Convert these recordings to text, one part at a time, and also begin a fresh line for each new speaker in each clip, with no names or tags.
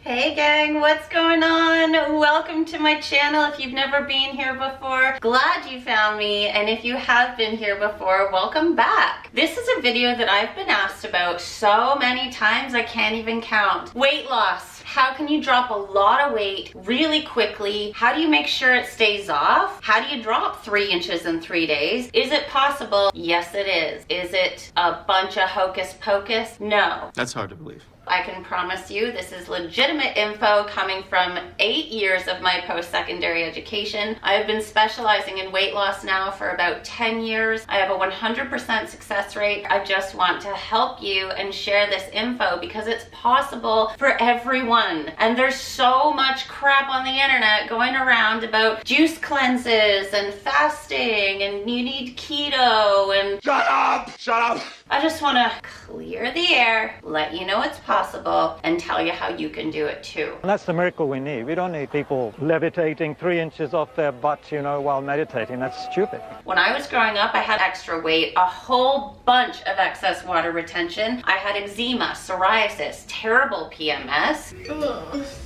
Hey gang, what's going on? Welcome to my channel. If you've never been here before, glad you found me. And if you have been here before, welcome back. This is a video that I've been asked about so many times I can't even count. Weight loss. How can you drop a lot of weight really quickly? How do you make sure it stays off? How do you drop 3 inches in 3 days? Is it possible? Yes, it is. Is it a bunch of hocus pocus? No.
That's hard to believe.
I can promise you this is legitimate info coming from 8 years of my post-secondary education. I have been specializing in weight loss now for about 10 years. I have a 100% success rate. I just want to help you and share this info because it's possible for everyone. And there's so much crap on the internet going around about juice cleanses and fasting and you need keto and...
Shut up! Shut up!
I just want to clear the air, let you know it's possible, and tell you how you can do it too.
And that's the miracle we need. We don't need people levitating 3 inches off their butts, while meditating. That's stupid.
When I was growing up, I had extra weight, a whole bunch of excess water retention. I had eczema, psoriasis, terrible PMS,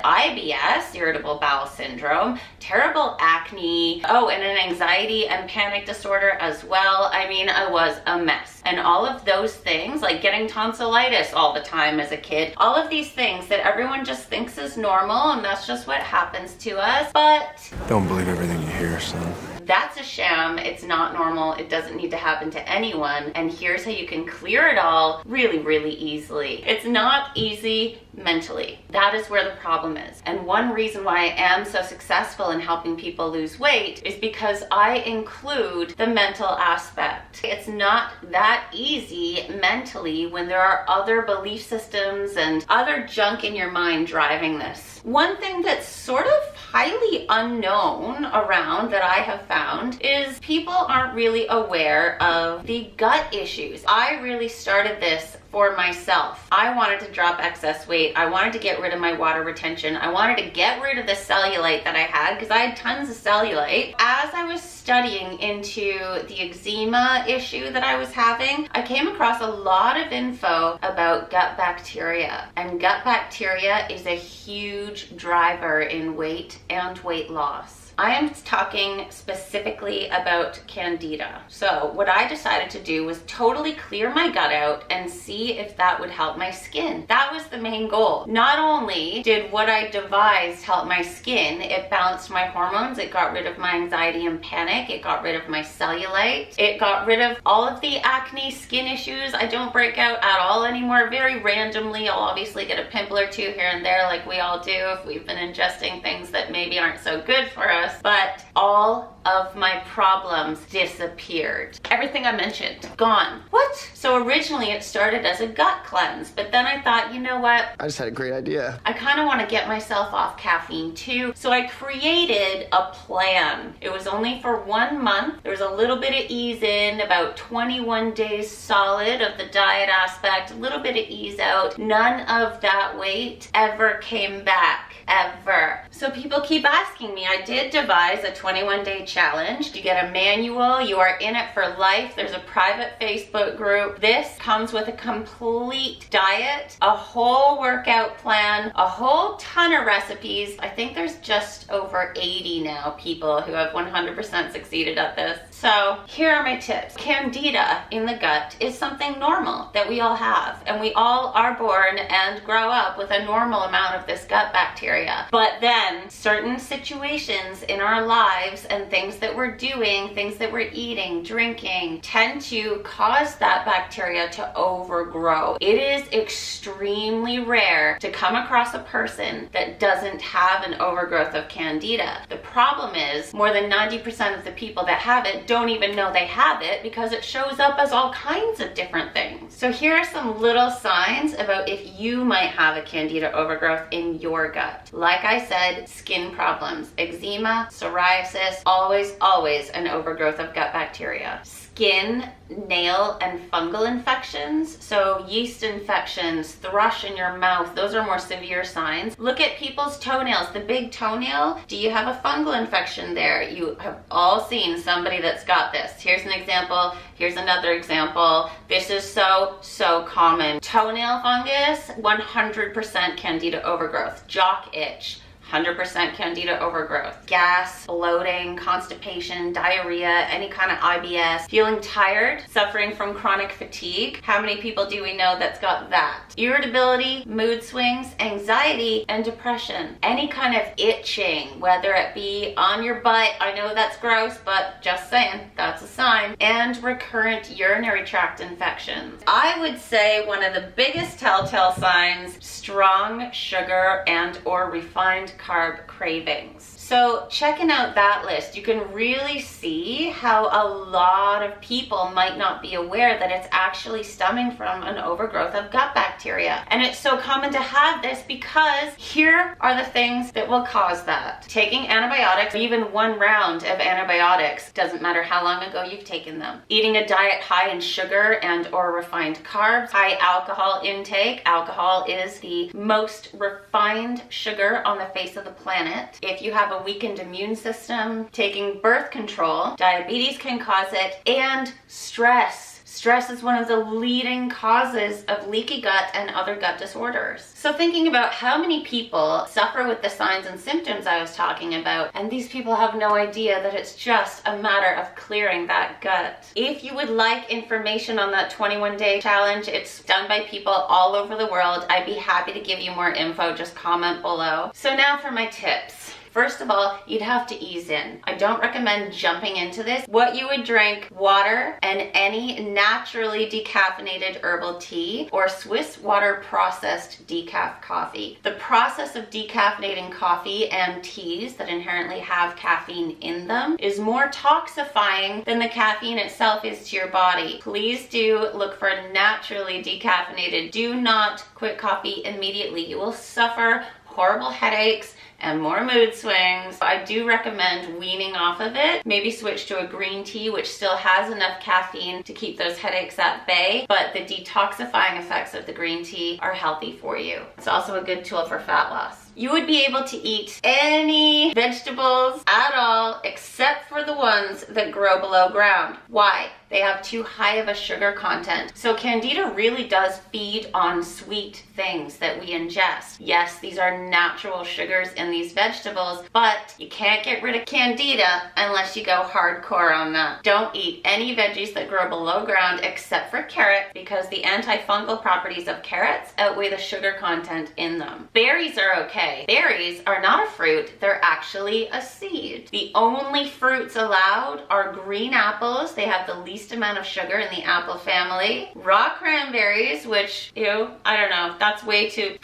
IBS, irritable bowel syndrome, terrible acne, and an anxiety and panic disorder as well. I mean, I was a mess. And all of those things, like getting tonsillitis all the time as a kid, all of these things that everyone just thinks is normal and that's just what happens to us, but...
Don't believe everything you hear, son.
That's a sham. It's not normal. It doesn't need to happen to anyone. And here's how you can clear it all really, really easily. It's not easy mentally. That is where the problem is. And one reason why I am so successful in helping people lose weight is because I include the mental aspect. It's not that easy mentally when there are other belief systems and other junk in your mind driving this. One thing that's sort of highly unknown around that I have found is people aren't really aware of the gut issues. I really started this for myself. I wanted to drop excess weight. I wanted to get rid of my water retention. I wanted to get rid of the cellulite that I had because I had tons of cellulite. As I was studying into the eczema issue that I was having, I came across a lot of info about gut bacteria. And gut bacteria is a huge driver in weight and weight loss. I am talking specifically about Candida. So what I decided to do was totally clear my gut out and see if that would help my skin. That was the main goal. Not only did what I devised help my skin, it balanced my hormones, it got rid of my anxiety and panic, it got rid of my cellulite, it got rid of all of the acne, skin issues. I don't break out at all anymore. Very randomly, I'll obviously get a pimple or two here and there like we all do if we've been ingesting things that maybe aren't so good for us. But all of my problems disappeared. Everything I mentioned, gone. What? So originally it started as a gut cleanse, but then I thought, you know what?
I just had a great idea.
I kind of want to get myself off caffeine too. So I created a plan. It was only for 1 month. There was a little bit of ease in, about 21 days solid of the diet aspect, a little bit of ease out. None of that weight ever came back, ever. So people keep asking me. I did devise a 21-day challenge. You get a manual, you are in it for life. There's a private Facebook group. This comes with a complete diet, a whole workout plan, a whole ton of recipes. I think there's just over 80 now people who have 100% succeeded at this. So here are my tips. Candida in the gut is something normal that we all have, and we all are born and grow up with a normal amount of this gut bacteria. But then certain situations in our lives and things that we're doing, things that we're eating, drinking, tend to cause that bacteria to overgrow. It is extremely rare to come across a person that doesn't have an overgrowth of Candida. The problem is more than 90% of the people that have it don't even know they have it because it shows up as all kinds of different things. So here are some little signs about if you might have a Candida overgrowth in your gut. Like I said, skin problems, eczema, psoriasis, always an overgrowth of gut bacteria. skin, nail, and fungal infections. So yeast infections, thrush in your mouth, those are more severe signs. Look at people's toenails, the big toenail. Do you have a fungal infection there? You have all seen somebody that's got this. Here's an example. Here's another example. This is so common. Toenail fungus, 100% candida overgrowth. Jock itch, 100% candida overgrowth. Gas, bloating, constipation, diarrhea, any kind of IBS, feeling tired, suffering from chronic fatigue. How many people do we know that's got that? Irritability, mood swings, anxiety, and depression. Any kind of itching, whether it be on your butt, I know that's gross, but just saying, that's a sign. And recurrent urinary tract infections. I would say one of the biggest telltale signs, strong sugar and or refined carb cravings. So checking out that list, you can really see how a lot of people might not be aware that it's actually stemming from an overgrowth of gut bacteria. And it's so common to have this because here are the things that will cause that. Taking antibiotics, even one round of antibiotics, doesn't matter how long ago you've taken them. Eating a diet high in sugar and or refined carbs, high alcohol intake. Alcohol is the most refined sugar on the face of the planet. If you have a weakened immune system, taking birth control, diabetes can cause it, and stress. Stress is one of the leading causes of leaky gut and other gut disorders. So thinking about how many people suffer with the signs and symptoms I was talking about, and these people have no idea that it's just a matter of clearing that gut. If you would like information on that 21-day challenge, it's done by people all over the world. I'd be happy to give you more info, just comment below. So now for my tips. First of all, you'd have to ease in. I don't recommend jumping into this. What you would drink, water and any naturally decaffeinated herbal tea or Swiss water processed decaf coffee. The process of decaffeinating coffee and teas that inherently have caffeine in them is more toxifying than the caffeine itself is to your body. Please do look for naturally decaffeinated. Do not quit coffee immediately. You will suffer horrible headaches and more mood swings. I do recommend weaning off of it. Maybe switch to a green tea, which still has enough caffeine to keep those headaches at bay, but the detoxifying effects of the green tea are healthy for you. It's also a good tool for fat loss. You would be able to eat any vegetables at all except for the ones that grow below ground. Why? They have too high of a sugar content. So candida really does feed on sweet things that we ingest. Yes, these are natural sugars in these vegetables, but you can't get rid of candida unless you go hardcore on that. Don't eat any veggies that grow below ground except for carrot because the antifungal properties of carrots outweigh the sugar content in them. Berries are okay. Berries are not a fruit, they're actually a seed. The only fruits allowed are green apples. They have the least amount of sugar in the apple family. Raw cranberries, which, I don't know, that's way too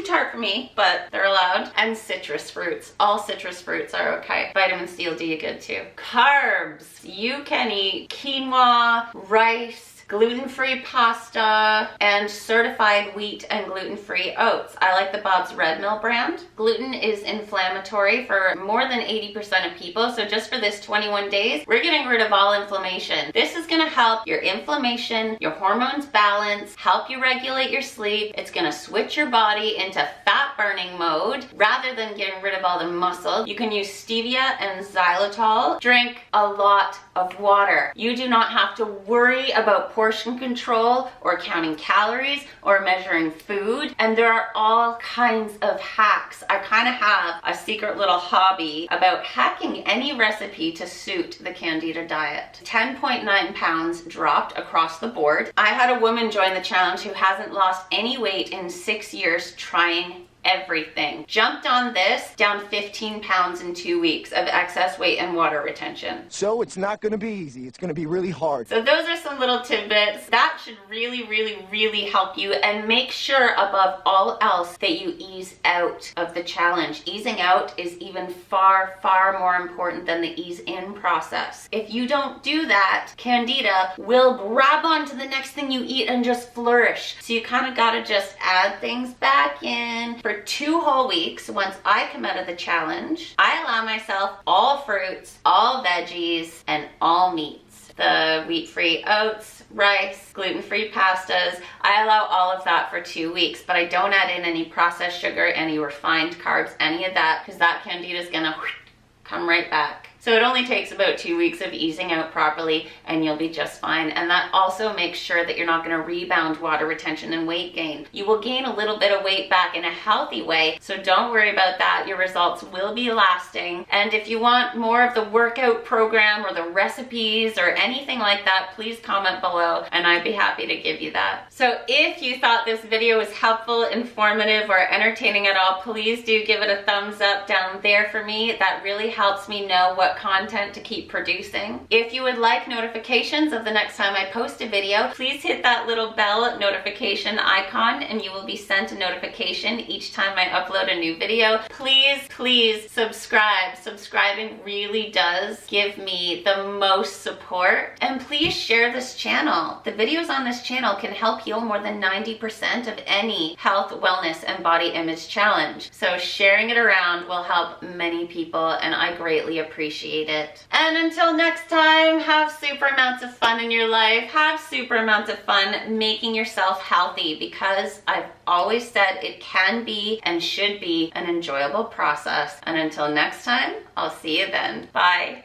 tart for me, but they're allowed. And citrus fruits. All citrus fruits are okay. Vitamin C will do you good too. Carbs. You can eat quinoa, rice, gluten-free pasta, and certified wheat and gluten-free oats. I like the Bob's Red Mill brand. Gluten is inflammatory for more than 80% of people, so just for this 21 days, we're getting rid of all inflammation. This is gonna help your inflammation, your hormones balance, help you regulate your sleep. It's gonna switch your body into fat burning mode rather than getting rid of all the muscle. You can use stevia and xylitol. Drink a lot of water. You do not have to worry about portion control or counting calories or measuring food, and there are all kinds of hacks. I kind of have a secret little hobby about hacking any recipe to suit the Candida diet. 10.9 pounds dropped across the board. I had a woman join the challenge who hasn't lost any weight in 6 years trying everything. Jumped on this, down 15 pounds in 2 weeks of excess weight and water retention.
So it's not gonna be easy. It's gonna be really hard.
So those are some little tidbits. That should really help you, and make sure above all else that you ease out of the challenge. Easing out is even far more important than the ease in process. If you don't do that, Candida will grab onto the next thing you eat and just flourish. So you kind of gotta just add things back in. For 2 whole weeks, once I come out of the challenge, I allow myself all fruits, all veggies, and all meats. the wheat-free oats, rice, gluten-free pastas. I allow all of that for 2 weeks, but I don't add in any processed sugar, any refined carbs, any of that, because that candida is gonna come right back. So it only takes about 2 weeks of easing out properly and you'll be just fine. And that also makes sure that you're not gonna rebound water retention and weight gain. You will gain a little bit of weight back in a healthy way, so don't worry about that. Your results will be lasting. And if you want more of the workout program or the recipes or anything like that, please comment below and I'd be happy to give you that. So if you thought this video was helpful, informative, or entertaining at all, please do give it a thumbs up down there for me. That really helps me know what content to keep producing. If you would like notifications of the next time I post a video, please hit that little bell notification icon and you will be sent a notification each time I upload a new video. Please subscribe. Subscribing really does give me the most support. And please share this channel. The videos on this channel can help heal more than 90% of any health, wellness, and body image challenge. So sharing it around will help many people and I greatly appreciate it. And until next time, have super amounts of fun in your life. Have super amounts of fun making yourself healthy, because I've always said it can be and should be an enjoyable process. And until next time, I'll see you then. Bye.